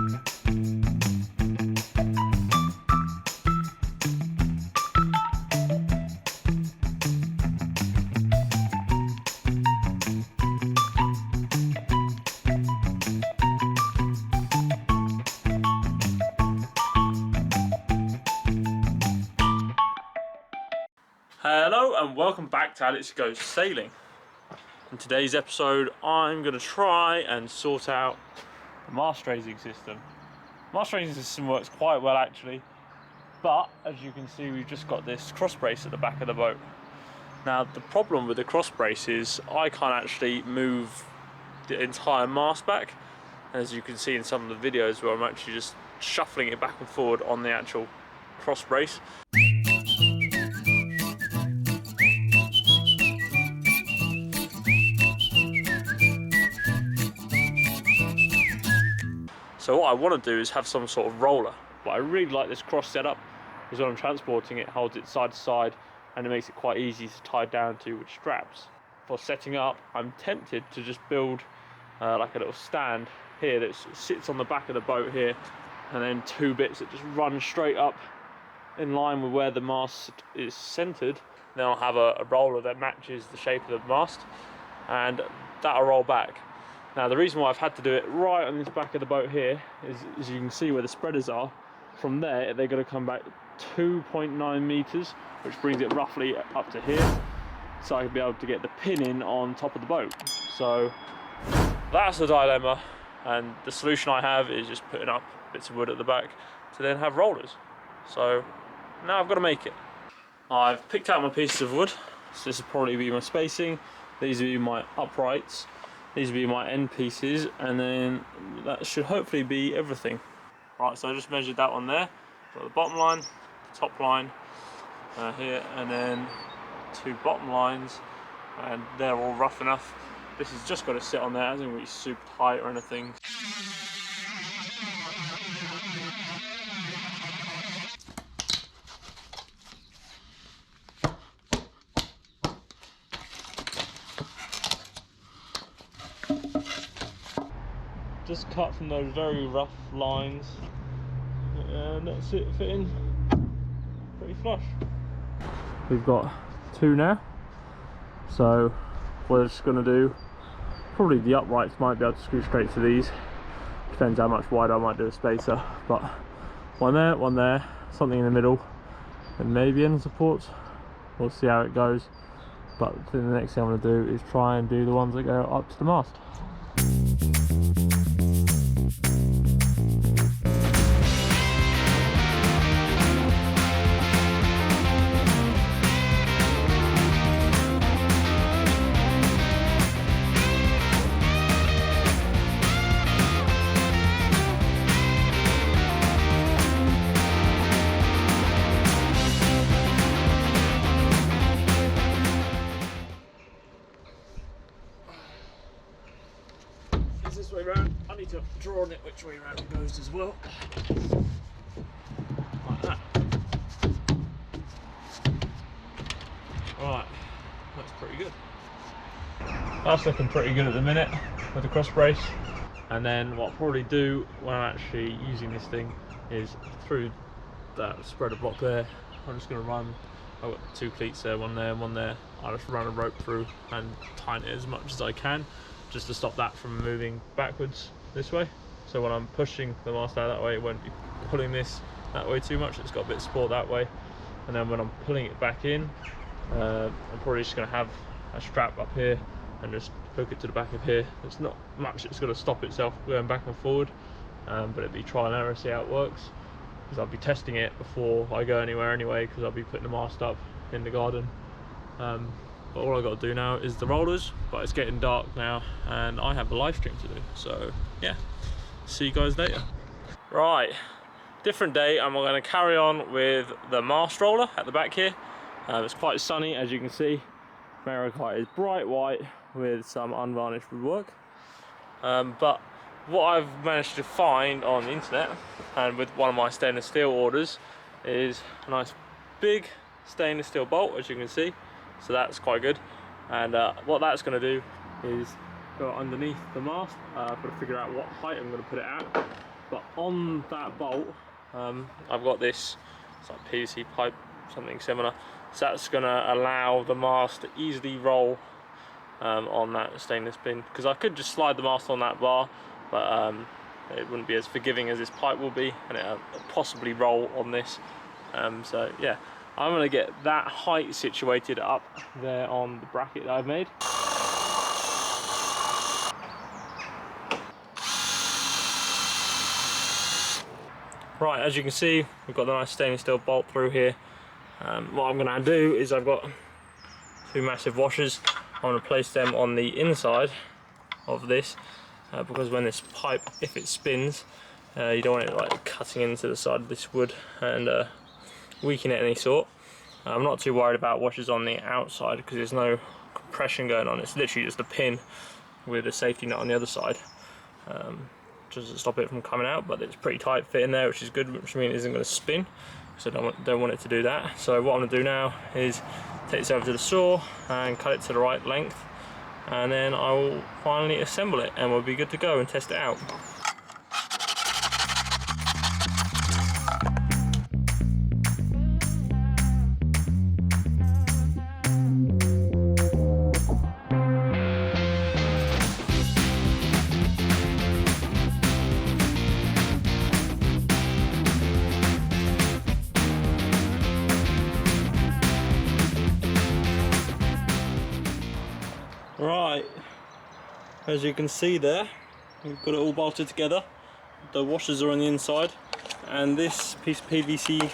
Hello and welcome back to Alex Goes Sailing. In today's episode I'm going to try and sort out the mast raising system. Mast raising system works quite well actually, but as you can see we've just got this cross brace at the back of the boat. Now the problem with the cross brace is I can't actually move the entire mast back, as you can see in some of the videos where I'm actually just shuffling it back and forward on the actual cross brace. So what I want to do is have some sort of roller. But I really like this cross setup, because when I'm transporting it, holds it side to side and it makes it quite easy to tie down to with straps. For setting up, I'm tempted to just build like a little stand here that sits on the back of the boat here, and then two bits that just run straight up in line with where the mast is centered. Then I'll have a roller that matches the shape of the mast, and that'll roll back. Now the reason why I've had to do it right on this back of the boat here is, as you can see where the spreaders are, from there they're going to come back 2.9 meters, which brings it roughly up to here, so I can be able to get the pin in on top of the boat. So that's the dilemma, and the solution I have is just putting up bits of wood at the back to then have rollers. So now I've got to make it. I've picked out my pieces of wood, so this will probably be my spacing, these will be my uprights, these will be my end pieces, and then that should hopefully be everything. Right, so I just measured that one there. Got the bottom line, the top line here, and then two bottom lines, and they're all rough enough. This has just got to sit on there, it hasn't got to be super tight or anything. Just cut from those very rough lines, and that's it, fitting pretty flush. We've got two now, so what we're just going to do, probably the uprights might be able to screw straight to these, depends how much wider I might do a spacer, but one there, something in the middle, and maybe end supports. We'll see how it goes, but the next thing I'm going to do is try and do the ones that go up to the mast. This way round, I need to draw on it which way round it goes as well. Like that. Right, that's pretty good. That's looking pretty good at the minute with the cross brace. And then what I'll probably do when I'm actually using this thing is through that spreader block there, I'm just going to run, I've got two cleats there, one there and one there. I'll just run a rope through and tighten it as much as I can, just to stop that from moving backwards this way. So when I'm pushing the mast out that way, it won't be pulling this that way too much. It's got a bit of support that way. And then when I'm pulling it back in, I'm probably just going to have a strap up here and just hook it to the back of here. It's not much, it's going to stop itself going back and forward, but it'd be trial and error, see how it works, because I'll be testing it before I go anywhere anyway, because I'll be putting the mast up in the garden. But all I've got to do now is the rollers, but it's getting dark now and I have a live stream to do, so yeah, see you guys later. Right, different day, and we're going to carry on with the mast roller at the back here. It's quite sunny, as you can see. Meraki is bright white with some unvarnished woodwork, but what I've managed to find on the internet and with one of my stainless steel orders is a nice big stainless steel bolt, as you can see. So that's quite good, and what that's going to do is go underneath the mast. I've got to figure out what height I'm going to put it at, but on that bolt, I've got this, it's like PVC pipe, something similar. So that's going to allow the mast to easily roll on that stainless pin, because I could just slide the mast on that bar, but it wouldn't be as forgiving as this pipe will be, and it'll possibly roll on this. So yeah, I'm going to get that height situated up there on the bracket that I've made. Right, as you can see, we've got the nice stainless steel bolt through here. What I'm going to do is I've got two massive washers. I'm going to place them on the inside of this, because when this pipe, if it spins, you don't want it like cutting into the side of this wood and weakening it any sort. I'm not too worried about washers on the outside because there's no compression going on. It's literally just a pin with a safety nut on the other side, just to stop it from coming out. But it's pretty tight fit in there, which is good, which means it isn't going to spin, so I don't want it to do that. So what I'm going to do now is take this over to the saw and cut it to the right length, and then I will finally assemble it and we'll be good to go and test it out. Right, as you can see there, we've got it all bolted together. The washers are on the inside, and this piece of PVC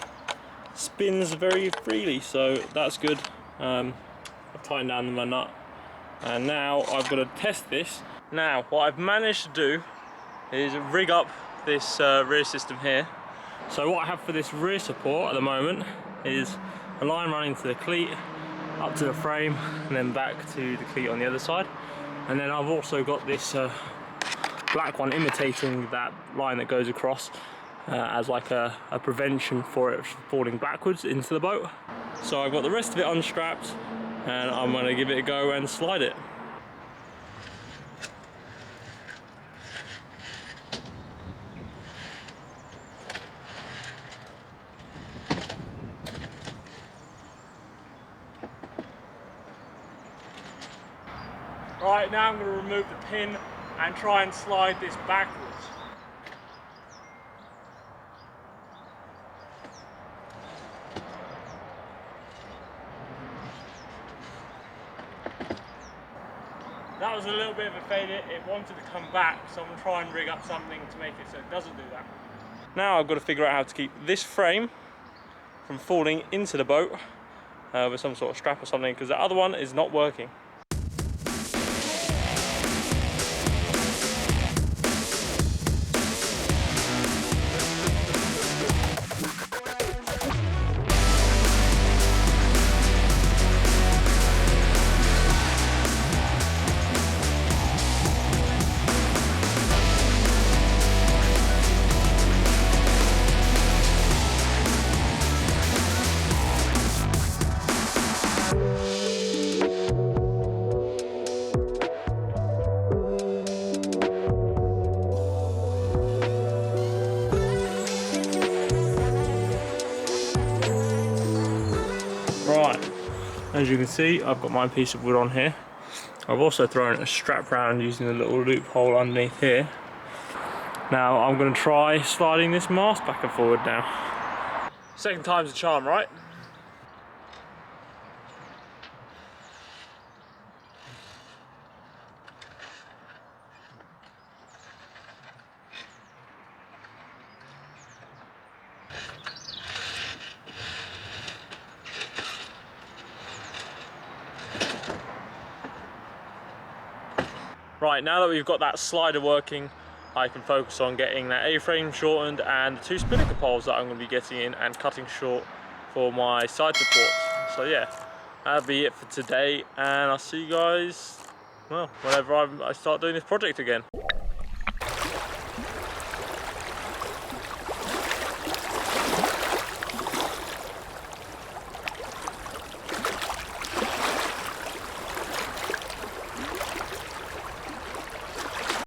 spins very freely, so that's good. I've tightened down my nut, and now I've got to test this. Now, what I've managed to do is rig up this rear system here. So what I have for this rear support at the moment is a line running to the cleat, up to the frame, and then back to the cleat on the other side. And then I've also got this black one imitating that line that goes across as like a prevention for it falling backwards into the boat. So I've got the rest of it unstrapped, and I'm going to give it a go and slide it. Right, now I'm going to remove the pin and try and slide this backwards. That was a little bit of a failure. It wanted to come back, so I'm going to try and rig up something to make it so it doesn't do that. Now I've got to figure out how to keep this frame from falling into the boat with some sort of strap or something, because the other one is not working. Right, as you can see, I've got my piece of wood on here. I've also thrown a strap round using a little loophole underneath here. Now I'm going to try sliding this mast back and forward now. Second time's a charm, right? Right, now that we've got that slider working, I can focus on getting that A-frame shortened and the two spinnaker poles that I'm going to be getting in and cutting short for my side supports. So yeah, that'll be it for today, and I'll see you guys, well, whenever I start doing this project again.